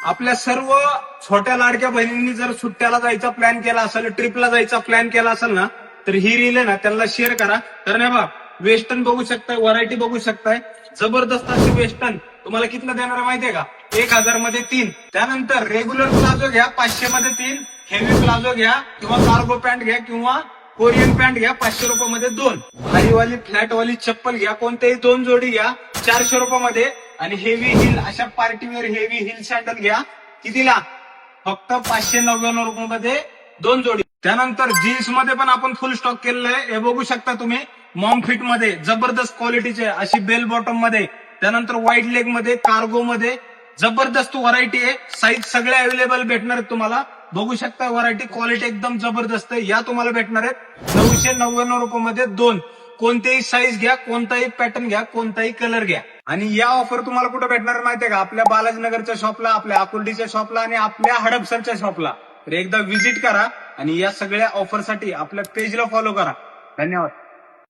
आपल्या सर्व छोट्या लाडक्या बहिणींनी जर सुट्ट्याला जायचा प्लॅन केला असेल, ट्रिपला जायचा प्लॅन केला असेल ना, तर ही रील आहे ना त्यांना शेअर करा. कारण हे बघा, वेस्टर्न बघू शकताय, व्हरायटी बघू शकताय, जबरदस्त अशी वेस्टर्न तुम्हाला कितलं देणार माहितीये का? 1000 मध्ये 3. त्यानंतर रेग्युलर प्लाझो घ्या 500 मध्ये 3, हेवी प्लाझो घ्या किंवा कार्गो पॅन्ट घ्या किंवा कोरियन पॅन्ट घ्या 500 रुपयामध्ये 2. भारीवाली फ्लॅटवाली चप्पल घ्या, कोणत्याही 2 जोडी घ्या 400 रुपयामध्ये. आणि हेवी हिल अशा पार्टीवेअर हेवी हिल सँडल घ्या कितीला? फक्त 599 रुपयामध्ये 2 जोडी. त्यानंतर जीन्स मध्ये पण आपण फुल स्टॉक केलेलं आहे, हे बघू शकता तुम्ही. मॉम फिट मध्ये जबरदस्त क्वालिटीचे अशी बेल बॉटम मध्ये, त्यानंतर वाईड लेग मध्ये, कार्गो मध्ये जबरदस्त व्हरायटी आहे. साईज सगळे अवेलेबल भेटणार आहेत तुम्हाला. बघू शकता व्हरायटी, क्वालिटी एकदम जबरदस्त आहे. या तुम्हाला भेटणार आहेत 999 रुपयामध्ये 2. कोणतेही साईज घ्या, कोणताही पॅटर्न घ्या, कोणताही कलर घ्या. आणि या ऑफर तुम्हाला कुठे भेटणार माहितीये का? आपल्या बालाजीनगरच्या शॉपला, आपल्या अकोलडीच्या शॉपला आणि आपल्या हडपसरच्या शॉपला. तर एकदा व्हिजिट करा आणि या सगळ्या ऑफरसाठी आपल्या पेजला फॉलो करा. धन्यवाद.